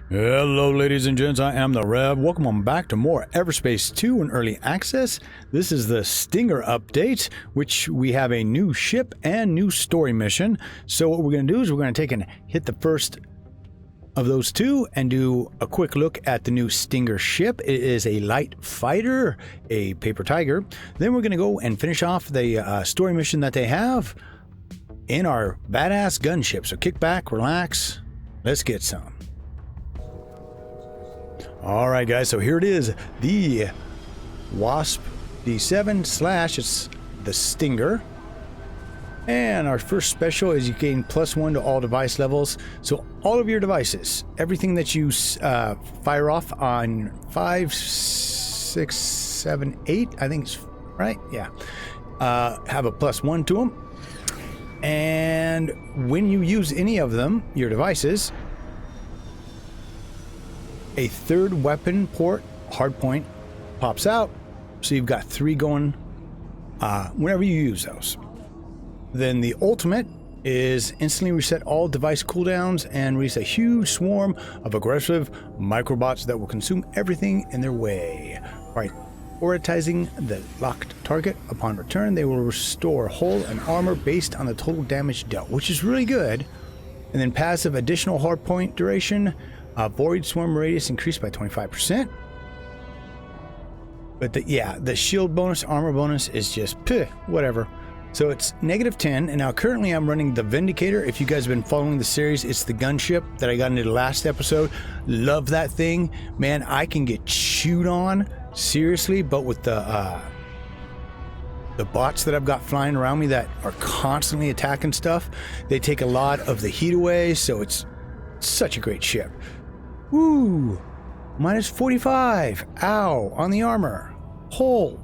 Hello ladies and gents, I am the Rev. Welcome on back to more Everspace 2 in early access. This is the Stinger update, which we have a new ship and new story mission. So what we're going to do is we're going to take and hit the first of those two and do a quick look at the new Stinger ship. It is a light fighter, a paper tiger. Then we're going to go and finish off the story mission that they have in our badass gunship. So kick back, relax, let's get some. Alright guys, so here it is, the Wasp D7 / it's the Stinger. And our first special is you gain +1 to all device levels. So all of your devices, everything that you fire off on 5, 6, 7, 8, I think it's right, yeah, have a +1 to them. And when you use any of them, your devices, a third weapon port, hardpoint, pops out. So you've got 3 going whenever you use those. Then the ultimate is instantly reset all device cooldowns and release a huge swarm of aggressive microbots that will consume everything in their way. Right, prioritizing the locked target. Upon return, they will restore hull and armor based on the total damage dealt, which is really good. And then passive additional hardpoint duration. Void swarm radius increased by 25%. But the shield bonus, armor bonus is just whatever. So it's -10, and now currently I'm running the Vindicator. If you guys have been following the series, it's the gunship that I got into the last episode. Love that thing. Man, I can get chewed on, seriously, but with the bots that I've got flying around me that are constantly attacking stuff, they take a lot of the heat away, so it's such a great ship. Woo! -45. Ow! On the armor. Hull.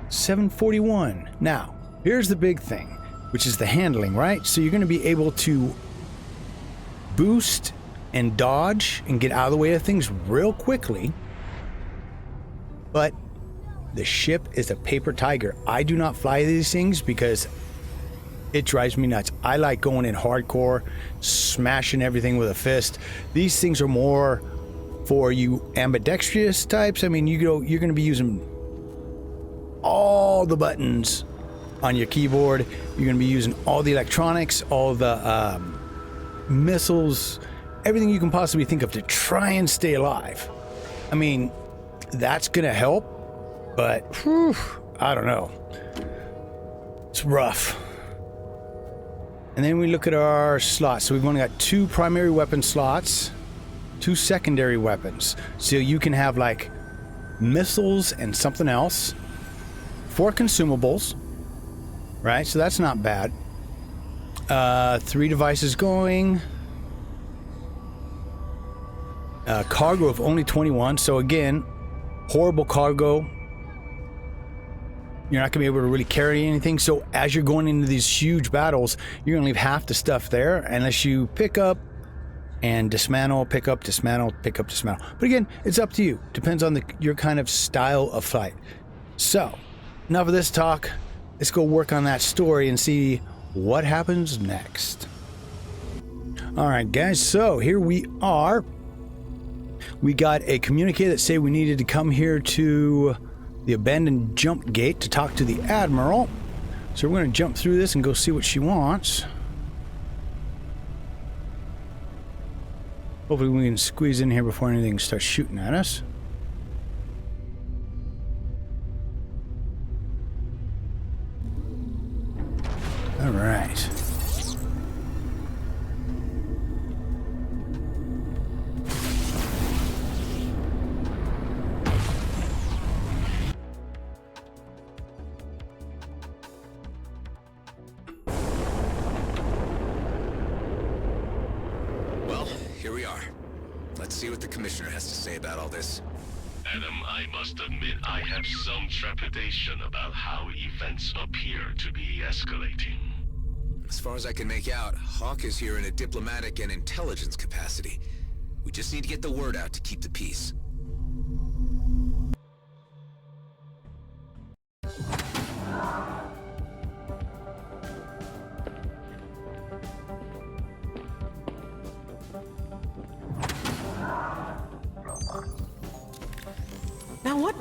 741. Now, here's the big thing, which is the handling, right? So you're going to be able to boost and dodge and get out of the way of things real quickly. But the ship is a paper tiger. I do not fly these things because it drives me nuts. I like going in hardcore, smashing everything with a fist. These things are more for you ambidextrous types. I mean, you're going to be using all the buttons on your keyboard. You're going to be using all the electronics, all the missiles, everything you can possibly think of to try and stay alive. I mean, that's going to help, but whew, I don't know. It's rough. And then we look at our slots. So we've only got 2 primary weapon slots, 2 secondary weapons. So you can have like missiles and something else, 4 consumables, right? So that's not bad. 3 devices going. Cargo of only 21. So again, horrible cargo. You're not going to be able to really carry anything. So as you're going into these huge battles, you're going to leave half the stuff there unless you pick up and dismantle, pick up, dismantle, pick up, dismantle. But again, it's up to you. Depends on your kind of style of fight. So enough of this talk. Let's go work on that story and see what happens next. All right, guys. So here we are. We got a communique that say we needed to come here to the abandoned jump gate to talk to the Admiral. So we're going to jump through this and go see what she wants. Hopefully we can squeeze in here before anything starts shooting at us. All right. Here we are. Let's see what the Commissioner has to say about all this. Adam, I must admit I have some trepidation about how events appear to be escalating. As far as I can make out, Hawk is here in a diplomatic and intelligence capacity. We just need to get the word out to keep the peace.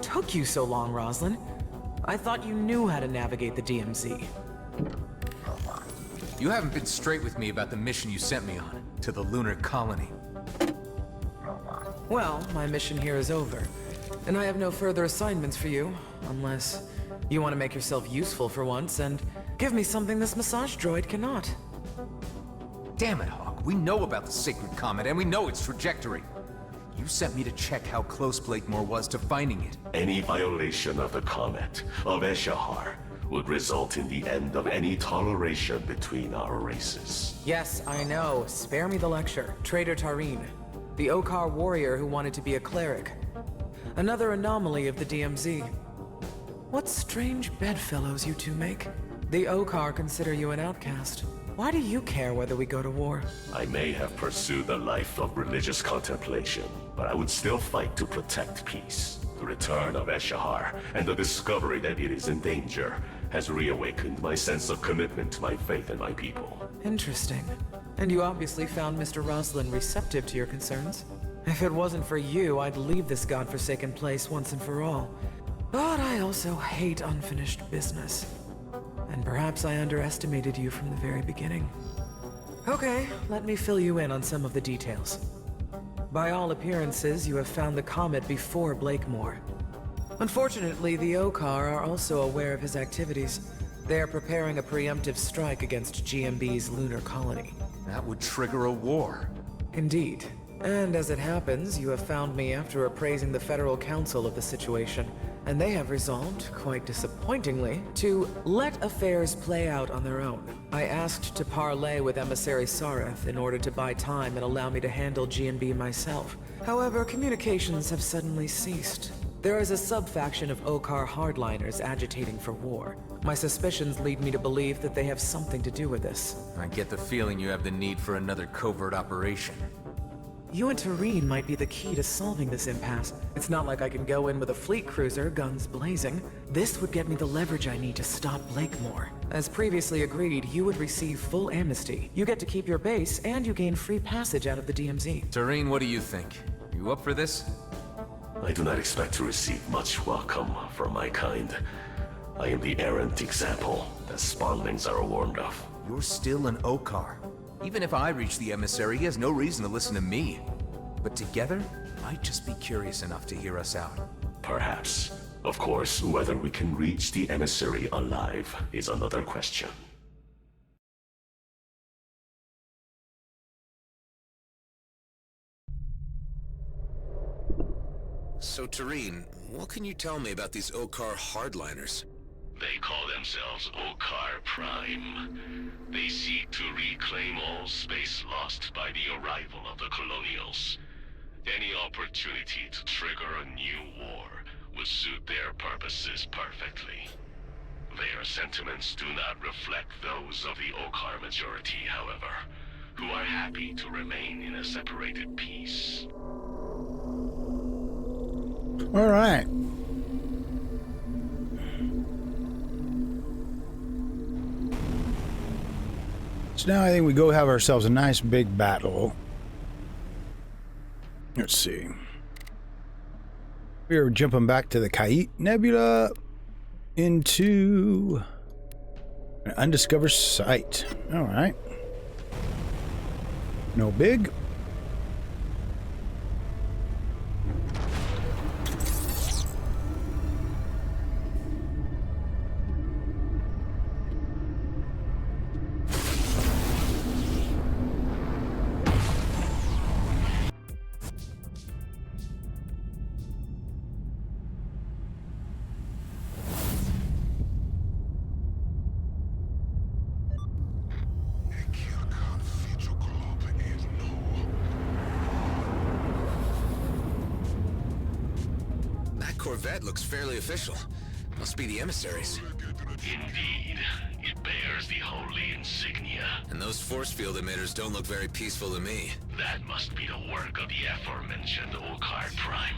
took you so long, Roslyn? I thought you knew how to navigate the DMZ. You haven't been straight with me about the mission you sent me on, to the lunar colony. Well, my mission here is over, and I have no further assignments for you, unless you want to make yourself useful for once and give me something this massage droid cannot. Damn it, Hawk. We know about the Sacred Comet, and we know its trajectory. You sent me to check how close Blakemore was to finding it. Any violation of the comet of Eshahar would result in the end of any toleration between our races. Yes, I know. Spare me the lecture. Traitor Tareen, the Okar warrior who wanted to be a cleric. Another anomaly of the DMZ. What strange bedfellows you two make. The Okar consider you an outcast. Why do you care whether we go to war? I may have pursued a life of religious contemplation, but I would still fight to protect peace. The return of Eshahar and the discovery that it is in danger has reawakened my sense of commitment to my faith and my people. Interesting. And you obviously found Mr. Roslin receptive to your concerns. If it wasn't for you, I'd leave this godforsaken place once and for all. But I also hate unfinished business. And perhaps I underestimated you from the very beginning. Okay, let me fill you in on some of the details. By all appearances, you have found the comet before Blakemore. Unfortunately, the Okar are also aware of his activities. They are preparing a preemptive strike against GMB's lunar colony. That would trigger a war. Indeed. And as it happens, you have found me after appraising the Federal Council of the situation, and they have resolved, quite disappointingly, to let affairs play out on their own. I asked to parley with emissary Sareth in order to buy time and allow me to handle GMB myself. However, communications have suddenly ceased. There is a sub-faction of Okar hardliners agitating for war. My suspicions lead me to believe that they have something to do with this. I get the feeling you have the need for another covert operation. You and Tareen might be the key to solving this impasse. It's not like I can go in with a fleet cruiser, guns blazing. This would get me the leverage I need to stop Blakemore. As previously agreed, you would receive full amnesty. You get to keep your base, and you gain free passage out of the DMZ. Tareen, what do you think? You up for this? I do not expect to receive much welcome from my kind. I am the errant example that spawnlings are warned of. You're still an Okar. Even if I reach the emissary, he has no reason to listen to me. But together, might just be curious enough to hear us out. Perhaps. Of course, whether we can reach the emissary alive is another question. So, Tareen, what can you tell me about these Okar hardliners? They call themselves Okar Prime. They seek to reclaim all space lost by the arrival of the Colonials. Any opportunity to trigger a new war would suit their purposes perfectly. Their sentiments do not reflect those of the Okar majority, however, who are happy to remain in a separated peace. All right. So now I think we go have ourselves a nice big battle. Let's see. We are jumping back to the Kait Nebula into an undiscovered site. All right. No big. Corvette looks fairly official. Must be the emissaries. Indeed, it bears the holy insignia. And those force field emitters don't look very peaceful to me. That must be the work of the aforementioned Okar Prime.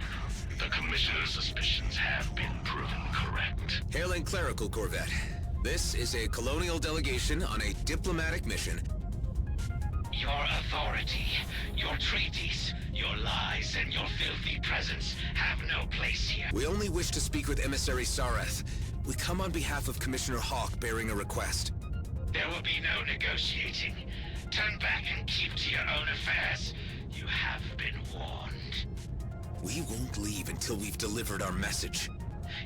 The Commissioner's suspicions have been proven correct. Hailing clerical Corvette. This is a colonial delegation on a diplomatic mission. Your authority, your treaties, your lies, and your filthy presence have no place here. We only wish to speak with Emissary Sareth. We come on behalf of Commissioner Hawk bearing a request. There will be no negotiating. Turn back and keep to your own affairs. You have been warned. We won't leave until we've delivered our message.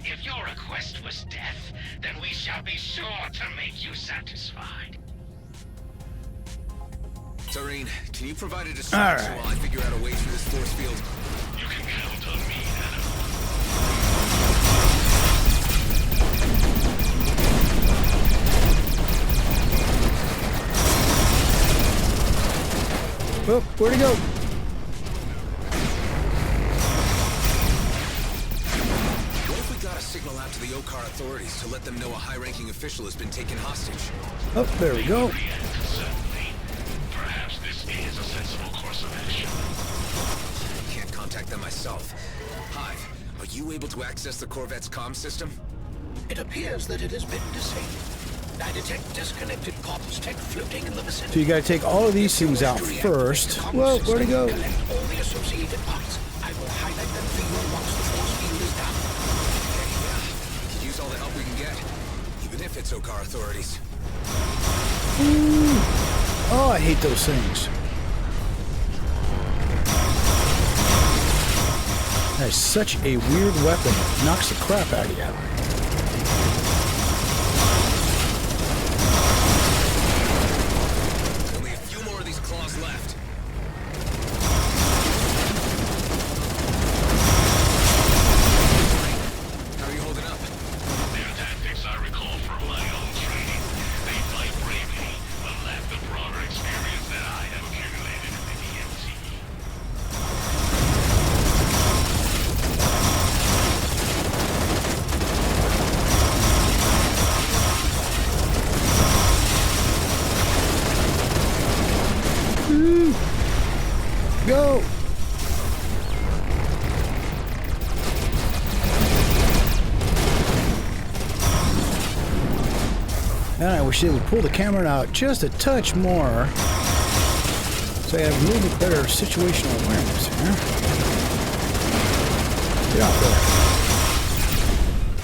If your request was death, then we shall be sure to make you satisfied. Tareen, can you provide a distraction while I figure out a way through this force field? You can count on me, Adam. Oh, where'd he go? What if we got a signal out to the Okar authorities to let them know a high-ranking official has been taken hostage? Oh, there we go. Certainly. Perhaps this is a sensible course of action. I can't contact them myself. Hive, are you able to access the Corvette's comm system? It appears that it has been disabled. I detect disconnected comms tech floating in the vicinity. So you gotta take all of these things out first. Whoa, where'd he go? Collect all the associated parts. I will highlight them for you once the force field is down. We could use all the help we can get, even if it's Okar authorities. Oh, I hate those things. That is such a weird weapon. It knocks the crap out of you. Only a few more of these claws left. How are you holding up? Their tactics I recall from my own training. They fight bravely, but lack the broader experience that I have accumulated in the DMZ. Go! Man, I wish they would pull the camera out just a touch more, so I have a little bit better situational awareness here. Get out there.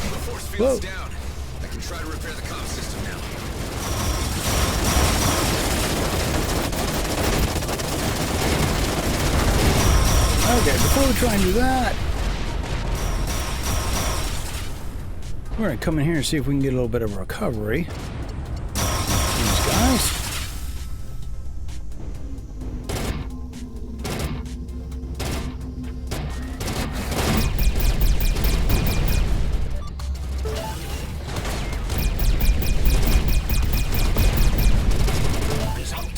The force field's Whoa. down. I can try to repair the comm system now. Okay, before we try and do that, we're gonna come in here and see if we can get a little bit of recovery. These guys. Result.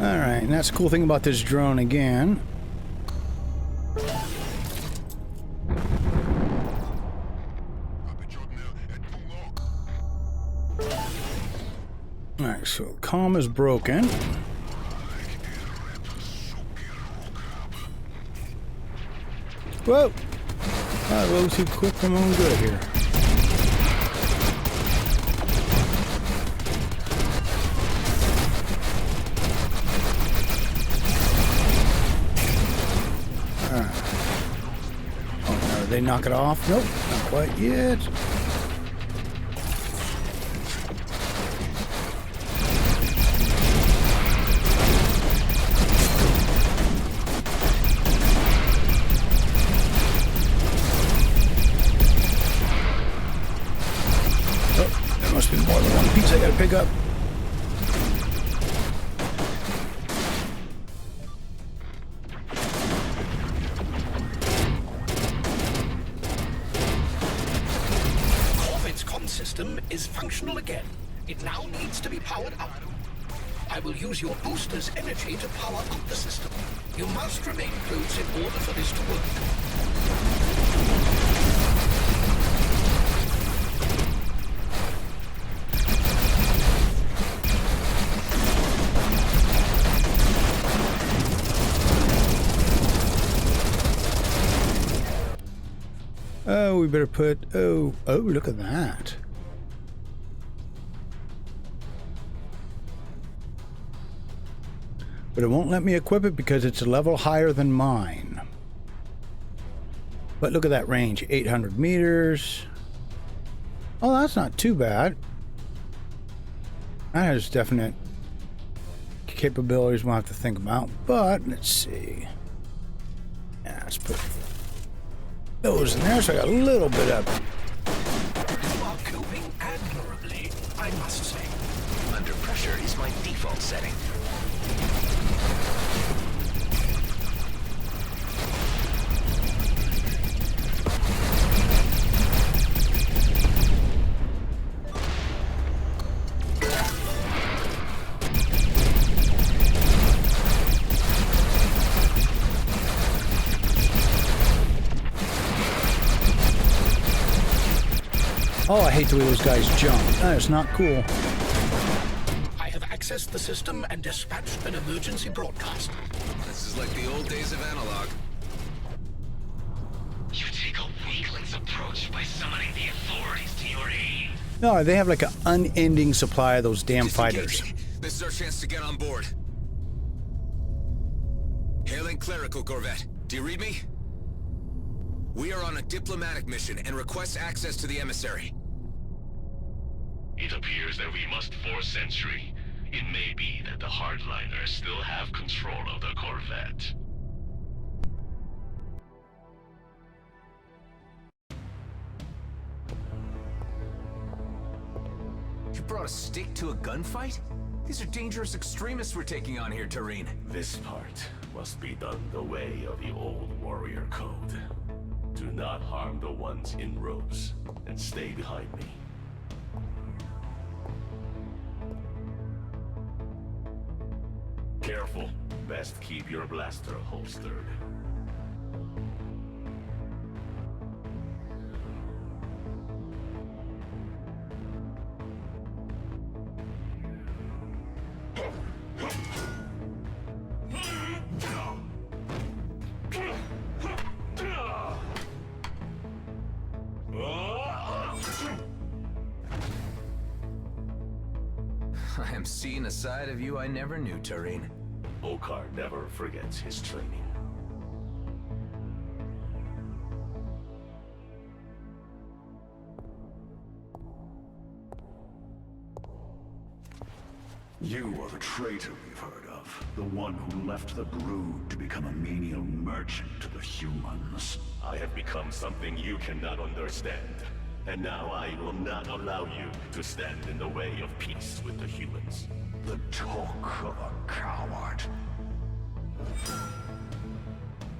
Alright, and that's the cool thing about this drone again. Alright, so comm is broken. Whoa! Alright, well, let's see quick from on good here. Oh, no, they knock it off? Nope, not quite yet. Oh, there must be more than one piece I gotta pick up. Corvette's comm system is functional again. It now needs to be powered up. I will use your booster's energy to power up the system. You must remain close in order for this to work. Oh, we better put... Oh, look at that. But it won't let me equip it because it's a level higher than mine. But look at that range, 800 meters. Oh, that's not too bad. That has definite capabilities we'll have to think about. But, let's see. Yeah, let's put those in there so I got a little bit of... You are coping admirably, I must say. Under pressure is my default setting. Oh, I hate the way those guys jump. That is not cool. I have accessed the system and dispatched an emergency broadcast. This is like the old days of analog. You take a weakling's approach by summoning the authorities to your aid. No, they have like an unending supply of those damn fighters. This is our chance to get on board. Hailing clerical corvette. Do you read me? We are on a diplomatic mission and request access to the emissary. It appears that we must force entry. It may be that the hardliners still have control of the corvette. You brought a stick to a gunfight? These are dangerous extremists we're taking on here, Tareen. This part must be done the way of the old warrior code. Do not harm the ones in robes, and stay behind me. Careful. Best keep your blaster holstered. I am seeing a side of you I never knew, Tareen. Okar never forgets his training. You are the traitor we've heard of. The one who left the brood to become a menial merchant to the humans. I have become something you cannot understand. And now I will not allow you to stand in the way of peace with the humans. The talk of a coward.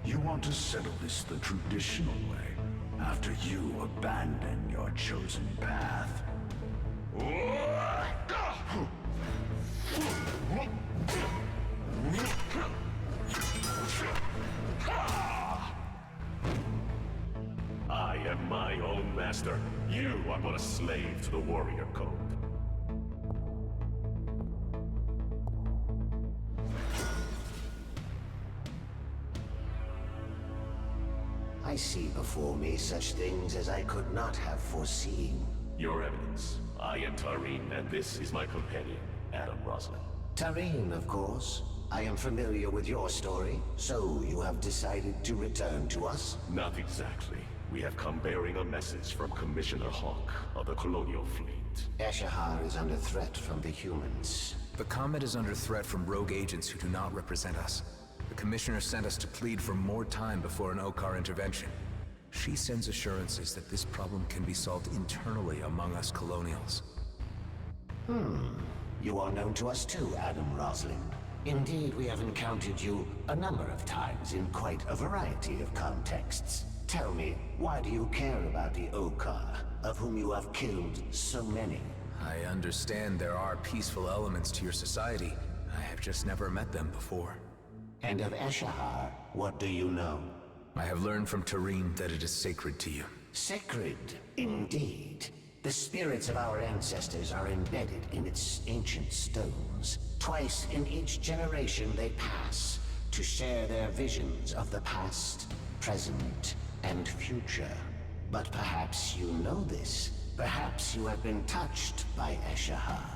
You want to settle this the traditional way, after you abandon your chosen path. I am my own master. You are but a slave to the warrior code. I see before me such things as I could not have foreseen. Your evidence. I am Tareen, and this is my companion, Adam Roslin. Tareen, of course. I am familiar with your story, so you have decided to return to us? Not exactly. We have come bearing a message from Commissioner Hawk of the Colonial Fleet. Ashahar is under threat from the humans. The Comet is under threat from rogue agents who do not represent us. The Commissioner sent us to plead for more time before an Okar intervention. She sends assurances that this problem can be solved internally among us Colonials. You are known to us too, Adam Roslin. Indeed, we have encountered you a number of times in quite a variety of contexts. Tell me, why do you care about the Okar, of whom you have killed so many? I understand there are peaceful elements to your society. I have just never met them before. And of Ashahar, what do you know? I have learned from Tareen that it is sacred to you. Sacred, indeed. The spirits of our ancestors are embedded in its ancient stones. Twice in each generation they pass to share their visions of the past, present, and future. But perhaps you know this. Perhaps you have been touched by Eshahar.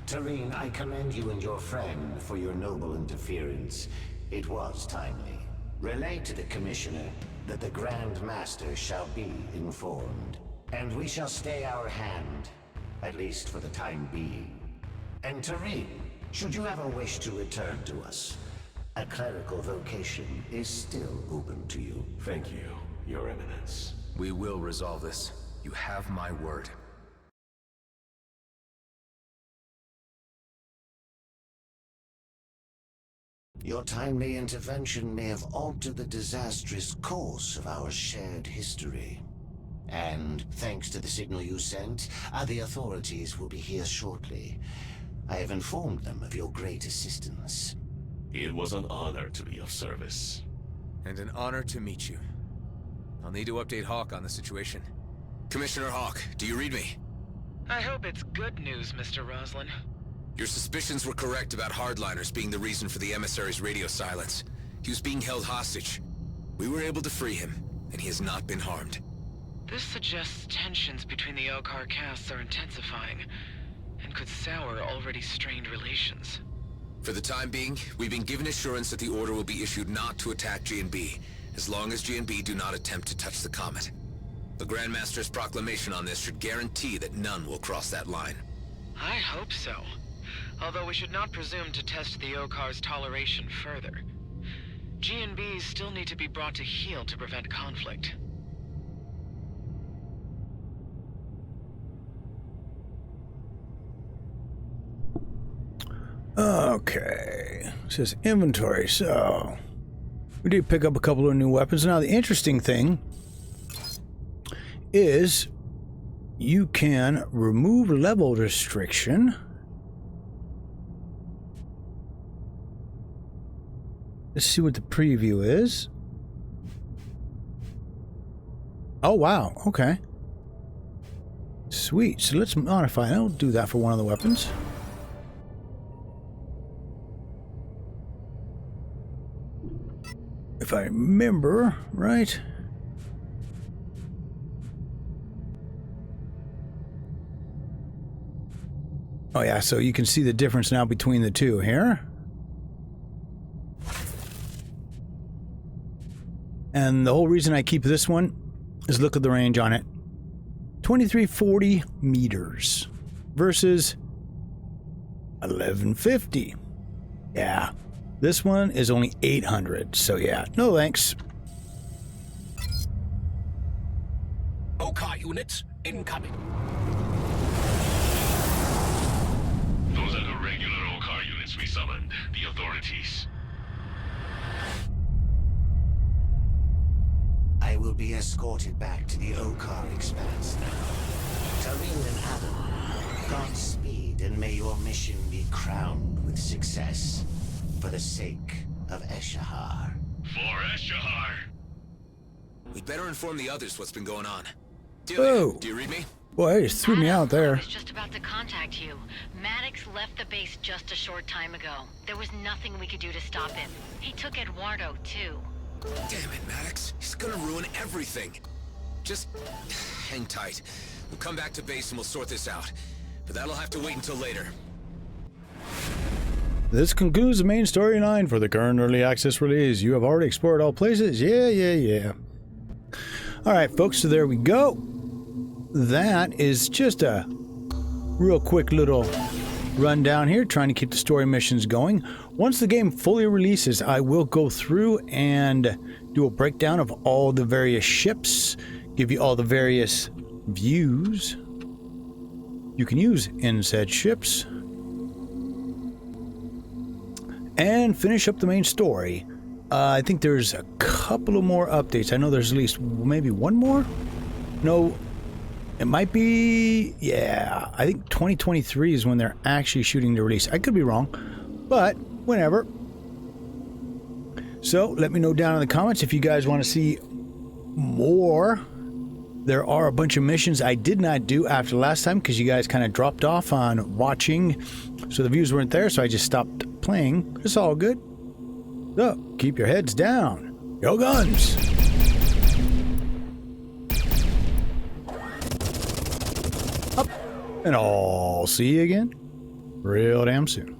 Tareen, I commend you and your friend for your noble interference. It was timely. Relay to the Commissioner that the Grand Master shall be informed. And we shall stay our hand, at least for the time being. And Tareen, should you ever wish to return to us, a clerical vocation is still open to you. Thank you, Your Eminence. We will resolve this. You have my word. Your timely intervention may have altered the disastrous course of our shared history. And thanks to the signal you sent, the authorities will be here shortly. I have informed them of your great assistance. It was an honor to be of service. And an honor to meet you. I'll need to update Hawk on the situation. Commissioner Hawk, do you read me? I hope it's good news, Mr. Roslin. Your suspicions were correct about hardliners being the reason for the emissary's radio silence. He was being held hostage. We were able to free him, and he has not been harmed. This suggests tensions between the Okar castes are intensifying, and could sour already strained relations. For the time being, we've been given assurance that the order will be issued not to attack G&B, as long as G&B do not attempt to touch the comet. The Grandmaster's proclamation on this should guarantee that none will cross that line. I hope so. Although we should not presume to test the Okar's toleration further. G&Bs still need to be brought to heel to prevent conflict. Okay. It says inventory, so we did pick up a couple of new weapons. Now the interesting thing is you can remove level restriction. Let's see what the preview is. Oh wow, okay. Sweet, so let's modify. I'll do that for one of the weapons. If I remember right. Oh yeah, so you can see the difference now between the two here. And the whole reason I keep this one is look at the range on it. 2340 meters versus 1150. Yeah. This one is only 800, so yeah, no thanks. Okar units incoming. Those are the regular Okar units we summoned. The authorities. I will be escorted back to the Okar expanse now. Tareen and Adam, Godspeed, and may your mission be crowned with success. For the sake of Eshahar. For Eshahar! We'd better inform the others what's been going on. Whoa. Do you read me? Boy, it just threw me out there. I was just about to contact you. Maddox left the base just a short time ago. There was nothing we could do to stop him. He took Eduardo, too. Damn it, Maddox. He's gonna ruin everything. Just hang tight. We'll come back to base and we'll sort this out. But that'll have to wait until later. This concludes the main storyline for the current early access release. You have already explored all places? Yeah. Alright, folks, so there we go. That is just a real quick little rundown here, trying to keep the story missions going. Once the game fully releases, I will go through and do a breakdown of all the various ships, give you all the various views you can use in said ships, and finish up the main story. I think there's a couple of more updates. I know there's at least maybe one more? No, it might be... yeah, I think 2023 is when they're actually shooting the release. I could be wrong, but whenever. So let me know down in the comments if you guys want to see more. There are a bunch of missions I did not do after last time because you guys kind of dropped off on watching, so the views weren't there, so I just stopped playing. It's all good. So keep your heads down. Yo guns! And I'll see you again real damn soon.